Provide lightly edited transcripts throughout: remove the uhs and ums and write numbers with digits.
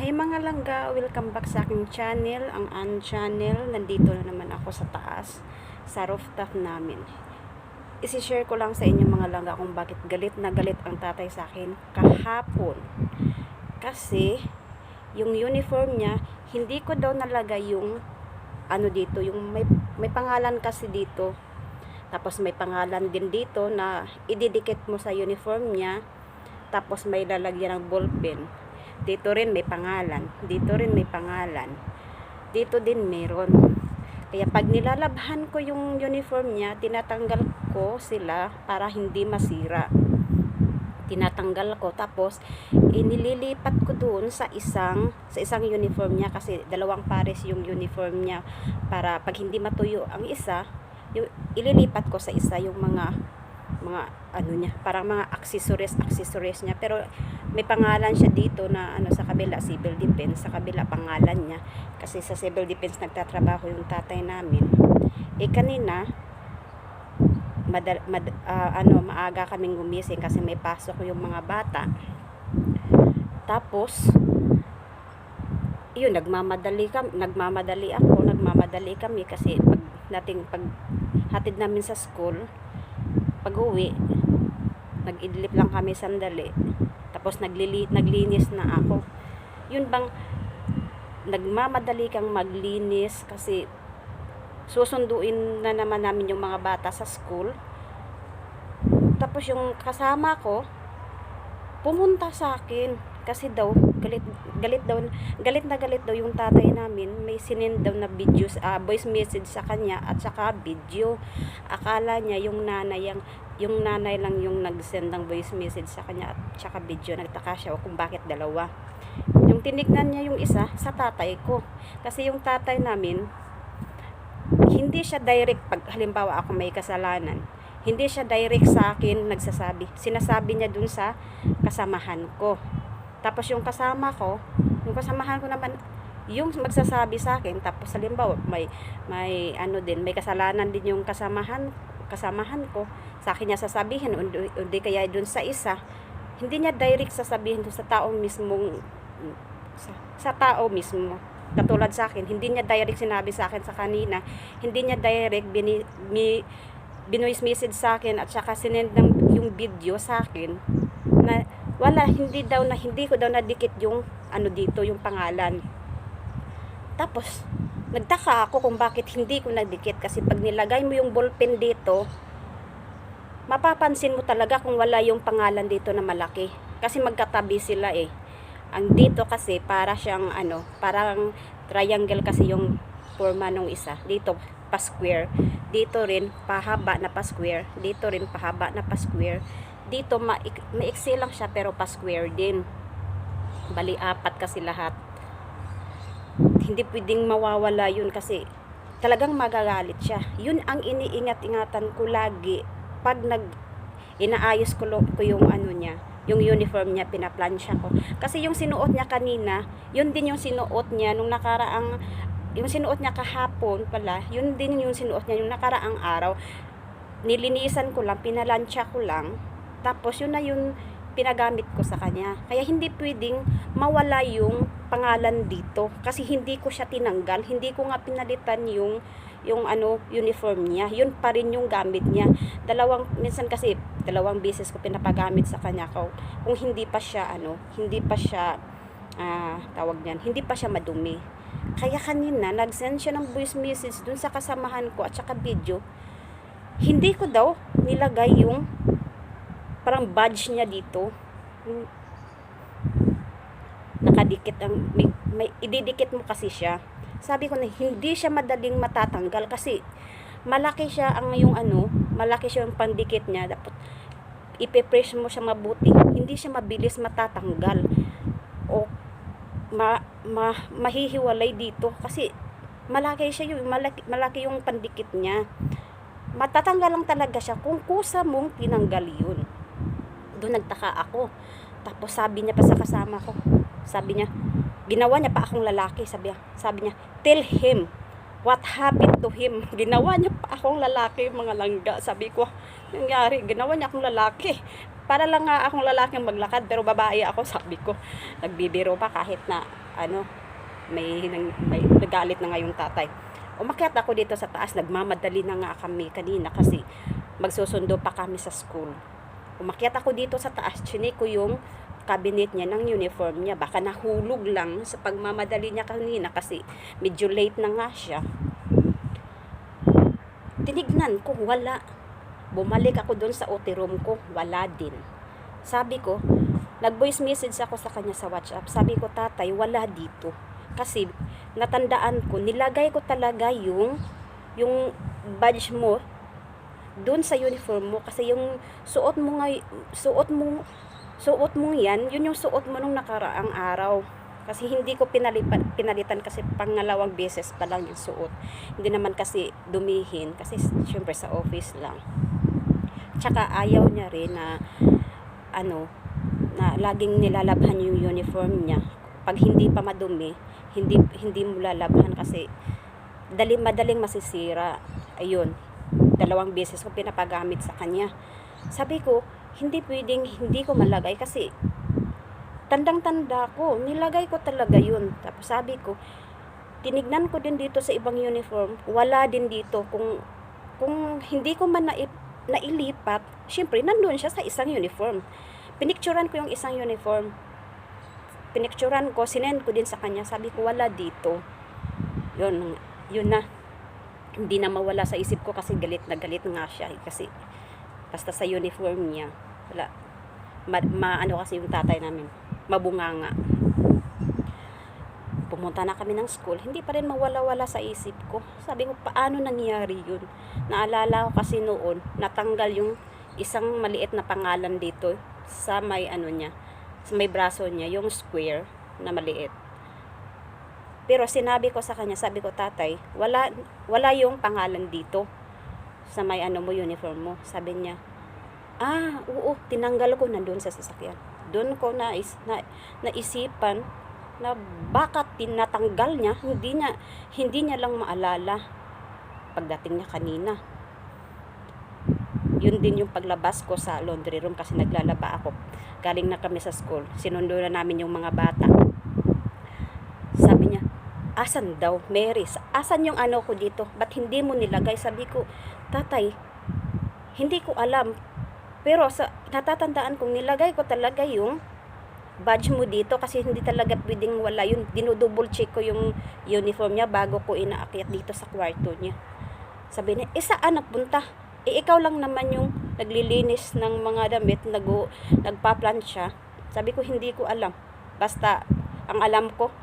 Hi mga langga, welcome back sa aking channel, ang channel. Nandito na naman ako sa taas, sa rooftop namin. Isi-share ko lang sa inyo mga langga kung bakit galit na galit ang tatay sa akin kahapon. Kasi, yung uniform niya, hindi ko daw nalagay yung ano dito, yung may pangalan kasi dito. Tapos may pangalan din dito na ididikit mo sa uniform niya. Tapos may lalagyan ng ballpen. Dito rin may pangalan. Dito rin may pangalan. Dito din meron. Kaya pag nilalabhan ko yung uniform niya, tinatanggal ko sila para hindi masira. Tinatanggal ko. Tapos, inililipat ko doon sa isang uniform niya kasi dalawang pares yung uniform niya para pag hindi matuyo ang isa, yung ililipat ko sa isa yung mga ano niya, parang mga accessories niya, pero may pangalan siya dito na ano sa kabila civil defense, sa kabila pangalan niya kasi sa civil defense nagtatrabaho yung tatay namin. Kanina maaga kaming gumising kasi may pasok yung mga bata. Tapos yun, nagmamadali kami kasi pag hatid namin sa school, pag-uwi, nag-idlip lang kami sandali. Tapos naglinis na ako. Yun bang nagmamadali kang maglinis kasi susunduin na naman namin yung mga bata sa school. Tapos yung kasama ko pumunta sa akin kasi daw galit daw yung tatay namin. May sinend daw na videos, voice message sa kanya at saka video. Akala niya yung nanay lang yung nag-send ng voice message sa kanya at saka video. Nagtaka siya kung bakit dalawa. Yung tinignan niya yung isa sa tatay ko kasi yung tatay namin hindi siya direct pag halimbawa ako may kasalanan, hindi siya direct sa akin nagsasabi. Sinasabi niya dun sa kasamahan ko. Tapos yung kasamahan ko naman yung magsasabi sa akin. Tapos halimbawa may kasalanan din yung kasamahan ko, sa akin niya sasabihin, hindi kaya dun sa isa, hindi niya direct sasabihin dun sa tao mismo. Katulad sa akin, hindi niya direct sinabi sa akin sa kanina, hindi niya direct binoise message sa akin at saka sinend yung video sa akin na hindi ko daw nadikit yung dito yung pangalan. Tapos nagtaka ako kung bakit hindi ko nadikit kasi pag nilagay mo yung ballpen dito, mapapansin mo talaga kung wala yung pangalan dito na malaki kasi magkatabi sila Ang dito kasi para siyang parang triangle kasi yung forma nung isa. Dito pa square. Dito rin pahaba na pa square. Dito rin pahaba na pa square. Dito maiksi lang siya pero pa square din. Bali apat kasi lahat. Hindi pwedeng mawawala yun kasi talagang magagalit siya. Yun ang iniingat-ingatan ko lagi pag inaayos ko yung niya, yung uniform niya, pinaplansya ko. Kasi yung sinuot niya kanina, yun din yung sinuot niya nung yung sinuot niya kahapon pala, yun din yung sinuot niya yung nakaraang araw. Nilinisan ko lang, pinalansya ko lang, tapos yun na yung pinagamit ko sa kanya. Kaya hindi pwedeng mawala yung pangalan dito kasi hindi ko siya tinanggal, hindi ko nga pinalitan yung uniform niya. Yun pa rin yung gamit niya. Minsan kasi dalawang beses ko pinapagamit sa kanya kung hindi pa siya hindi pa siya madumi. Kaya kanina nag-send siya ng voice message dun sa kasamahan ko at saka video. Hindi ko daw nilagay yung parang badge niya dito. Nakadikit may ididikit mo kasi siya. Sabi ko na hindi siya madaling matatanggal kasi malaki siya malaki siya yung pandikit niya. Dapat ipe-press mo siya mabuti. Hindi siya mabilis matatanggal. O mahihiwalay dito kasi malaki yung pandikit niya. Matatanggal lang talaga siya kung kusa mong tinanggal yun. Doon nagtaka ako. Tapos sabi niya pa sa kasama ko, sabi niya, ginawa niya pa akong lalaki, sabi niya, tell him what happened to him. Ginawa niya pa akong lalaki, mga langga. Sabi ko, nangyari, ginawa niya akong lalaki. Para lang nga akong lalaking maglakad, pero babae ako, sabi ko. Nagbibiro pa kahit na may nagalit na nga yung tatay. Umakyat ako dito sa taas, nagmamadali na nga kami kanina kasi magsusundo pa kami sa school. Umakyat ako dito sa taas, chinik ko yung cabinet niya ng uniform niya. Baka nahulog lang sa pagmamadali niya kanina kasi medyo late na nga siya. Tinignan ko, wala. Bumalik ako doon sa OT room ko, wala din. Sabi ko, nag-voice message ako sa kanya sa WhatsApp. Sabi ko, tatay, wala dito. Kasi natandaan ko, nilagay ko talaga yung badge mo doon sa uniform mo. Kasi yung suot mo yan, yun yung suot mo nung nakaraang araw. Kasi hindi ko pinalitan kasi pangalawang beses pa lang yung suot. Hindi naman kasi dumihin kasi syempre sa office lang. Tsaka ayaw niya rin na na laging nilalabhan yung uniform niya. Pag hindi pa madumi, hindi mo lalabhan kasi madaling masisira. Ayun, 2 beses ko pinapagamit sa kanya. Sabi ko, hindi pwedeng hindi ko malagay kasi tandang-tanda ko, nilagay ko talaga yun. Tapos sabi ko, tinignan ko din dito sa ibang uniform, wala din dito. Kung hindi ko man nailipat, syempre nandun siya sa isang uniform. Pinicturan ko yung isang uniform. Pinicturan ko, sinend ko din sa kanya. Sabi ko, wala dito. Yun na. Hindi na mawala sa isip ko kasi galit na galit nga siya. Kasi basta sa uniform niya, wala. Ano kasi yung tatay namin, mabunganga. Pumunta na kami ng school, hindi pa rin mawala-wala sa isip ko. Sabi ko, paano nangyari yun? Naalala ko kasi noon, natanggal yung isang maliit na pangalan dito sa may niya, sa may braso niya, yung square na maliit. Pero sinabi ko sa kanya, sabi ko, tatay, wala yung pangalan dito sa may mo, uniform mo. Sabi niya, oo, tinanggal ko nandun sa sasakyan. Doon ko naisipan na baka tinatanggal niya, hindi niya lang maalala pagdating niya kanina. Yun din yung paglabas ko sa laundry room kasi naglalaba ako. Galing na kami sa school. Sinundo na namin yung mga bata. Sabi niya, asan daw, Mary? Asan yung ko dito? Ba't hindi mo nilagay? Sabi ko, tatay, hindi ko alam. Pero natatandaan kong nilagay ko talaga yung badge mo dito kasi hindi talaga pwedeng wala yun. Dinudouble check ko yung uniform niya bago ko inaakyat dito sa kwarto niya. Sabi niya, saan napunta? Ikaw lang naman yung naglilinis ng mga damit, nagpa-plancha. Sabi ko, hindi ko alam. Basta, ang alam ko,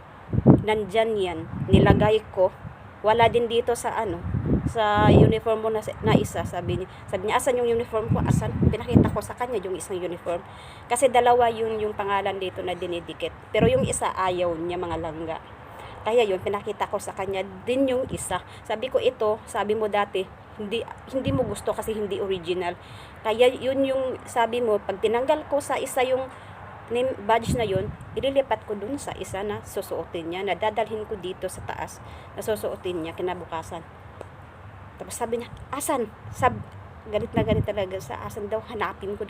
nandyan yan. Nilagay ko. Wala din dito sa sa uniform mo na isa. Sabi niya, asan yung uniform ko? Asan? Pinakita ko sa kanya yung isang uniform. Kasi dalawa yung pangalan dito na dinidikit. Pero yung isa ayaw niya, mga langga. Kaya yun, pinakita ko sa kanya din yung isa. Sabi ko, ito, sabi mo dati, hindi mo gusto kasi hindi original. Kaya yun yung sabi mo, pag tinanggal ko sa isa yung name badge na yun, ililipat ko dun sa isa na susuotin niya, na dadalhin ko dito sa taas, na susuotin niya kinabukasan. Tapos sabi niya, asan? Galit na galit talaga sa asan daw, hanapin ko.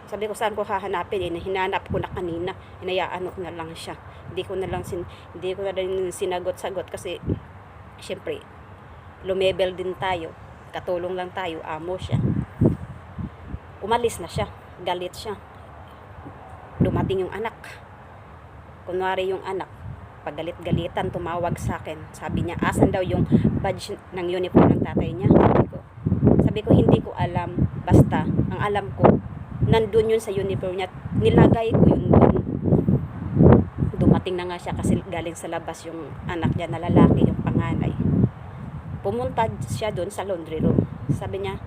Sabi ko, saan ko hahanapin? Hinanap ko na kanina, hinayaan ko na lang siya. Hindi ko na rin sinagot-sagot kasi syempre lumebel din tayo, katulong lang tayo, amo siya. Umalis na siya, galit siya. Dumating yung anak. Kunwari yung anak, paggalit-galitan, tumawag sa akin. Sabi niya, asan daw yung badge ng uniform ng tatay niya? Sabi ko, hindi ko alam. Basta, ang alam ko, nandun yun sa uniform niya. Nilagay ko yun dun. Dumating na nga siya kasi galing sa labas yung anak niya na lalaki, yung panganay. Pumunta siya doon sa laundry room. Sabi niya,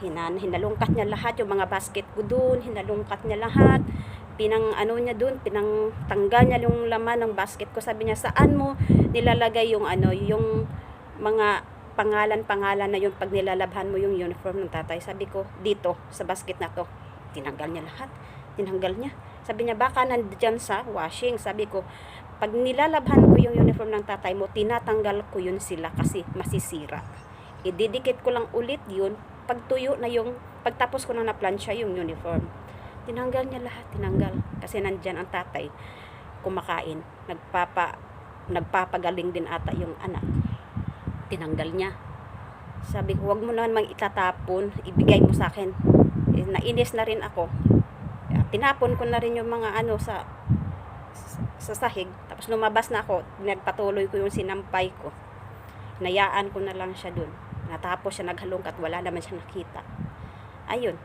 hinalungkat niya lahat yung mga basket ko doon, hinalungkat niya lahat. Niya doon, pinangtanggal niya yung laman ng basket ko. Sabi niya, saan mo nilalagay yung yung mga pangalan na yung pag nilalabhan mo yung uniform ng tatay? Sabi ko, dito sa basket na to. Tinanggal niya lahat. Tinanggal niya. Sabi niya, baka nandiyan sa washing. Sabi ko, pag nilalabhan ko yung uniform ng tatay mo, tinatanggal ko yun sila kasi masisira. Ididikit ko lang ulit yun, pagtuyo na pagtapos ko na na-plancha yung uniform. Tinanggal niya lahat, tinanggal. Kasi nandyan ang tatay. kumakain. Nagpapagaling din ata yung anak. Tinanggal niya. Sabi ko, wag mo naman mang itatapon, ibigay mo sa akin. Nainis na rin ako. Tinapon ko na rin yung mga ano sa sahig. Tapos lumabas na ako, nagpatuloy ko yung sinampay ko. Nayaan ko na lang siya dun. Natapos siya naghalongkat, wala naman siya nakita. Ayun.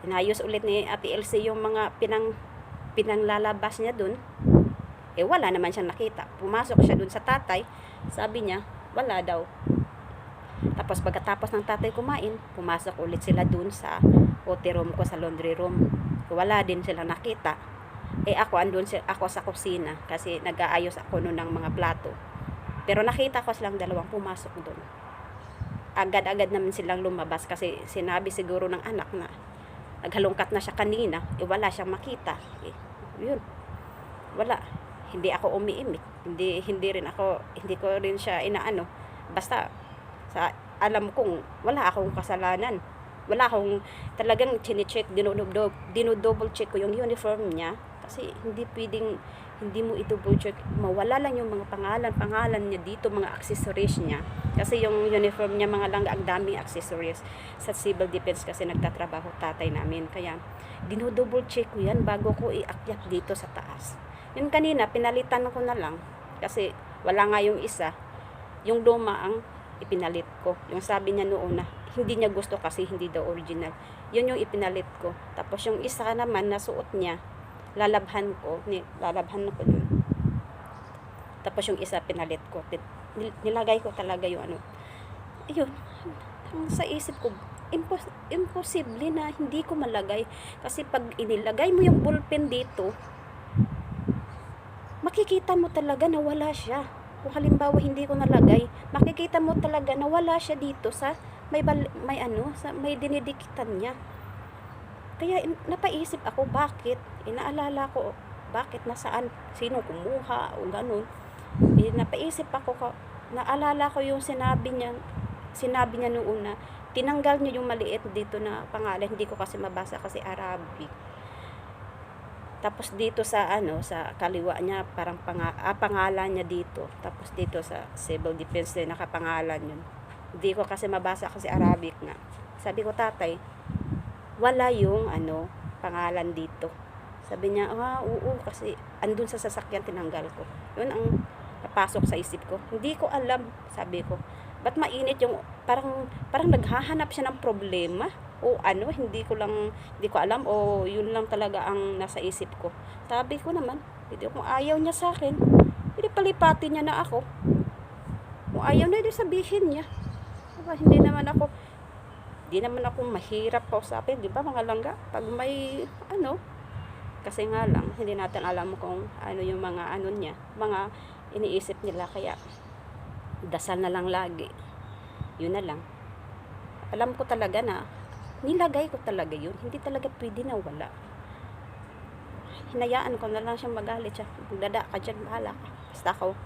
Inayos ulit ni Ate Elsie yung mga pinanglalabas niya dun. Wala naman siya nakita. Pumasok siya dun sa tatay. Sabi niya, wala daw. Tapos pagkatapos ng tatay kumain, pumasok ulit sila dun sa OT room ko, sa laundry room. Wala din sila nakita. Ako sa kusina kasi nag-aayos ako noon ng mga plato. Pero nakita ko silang dalawang pumasok doon. Agad-agad naman silang lumabas kasi sinabi siguro ng anak na naghalongkat na siya kanina, wala siyang makita. Yun. Wala. Hindi ako umiimik. Hindi ko rin siya inaano. Basta alam kong wala akong kasalanan. Wala akong talagang chine-check, dinodouble check ko yung uniform niya kasi hindi mo i-double check, mawala lang yung mga pangalan niya dito, mga accessories niya. Kasi yung uniform niya mga langga, ang daming accessories. Sa civil defense kasi nagtatrabaho tatay namin. Kaya dinodouble check ko yan bago ko iakyat dito sa taas. Yung kanina, pinalitan ko na lang kasi wala nga yung isa. Yung luma ang ipinalit ko. Yung sabi niya noon na hindi niya gusto kasi hindi daw original. Yun yung ipinalit ko. Tapos yung isa naman na suot niya, lalabhan ko yun. Tapos yung isa pinalit ko. Nilagay ko talaga yung ano. Ayun. Sa isip ko, imposible na hindi ko malagay. Kasi pag inilagay mo yung ballpen dito, makikita mo talaga na wala siya. Kung halimbawa hindi ko nalagay, makikita mo talaga na wala siya dito sa may dinidikitan niya. Kaya napaisip ako bakit, inaalala ko bakit, nasaan, sino kumuha o ganun. Napaisip ako, naalala ko yung sinabi niya noong una, tinanggal niya yung maliit dito na pangalan, hindi ko kasi mabasa kasi Arabic. Tapos dito sa sa kaliwa niya parang pangalan niya dito. Tapos dito sa civil defense din nakapangalan yun. Hindi ko kasi mabasa kasi Arabic nga. Sabi ko, tatay, wala yung pangalan dito. Sabi niya, oo, kasi andun sa sasakyan tinanggal ko. Yun ang napasok sa isip ko. Hindi ko alam, sabi ko. Ba't mainit yung parang naghahanap siya ng problema? O hindi ko alam, o yun lang talaga ang nasa isip ko. Sabi ko naman, kung ayaw niya sa akin, hindi palipatin niya na ako. Kung ayaw na, sabihin niya. Hindi naman ako mahirap kausapin, di ba mga langga? Pag may kasi nga lang, hindi natin alam kung yung mga niya, mga iniisip nila, kaya dasal na lang lagi. Yun na lang. Alam ko talaga na nilagay ko talaga yun. Hindi talaga pwede na wala. Hinayaan ko na lang siyang magalit siya. Magdada ka dyan, bahala ka. Basta ako,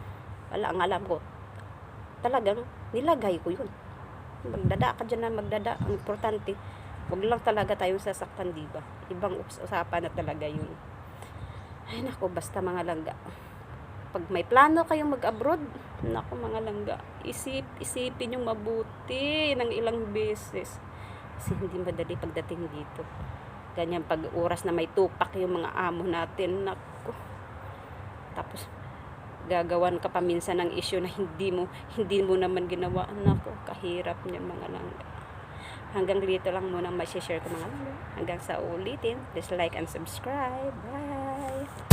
wala ang alam ko. Talagang nilagay ko yun. Magdada ka dyan na magdada. Ang importante, wag lang talaga tayong sasaktan, diba? Ibang usapan na talaga yun. Ay nako, basta mga langga. Pag may plano kayong mag-abroad, nako mga langga, isipin yung mabuti ng ilang beses. Kasi hindi madali pagdating dito. Ganyan pag oras na may tupak yung mga amo natin, nako. Tapos gagawan ka pa minsan ng issue na hindi mo naman ginawa. Nako, kahirap niyan mga langga. Hanggang dito lang muna may share ko mga langga. Hanggang sa ulitin, please like and subscribe. Bye!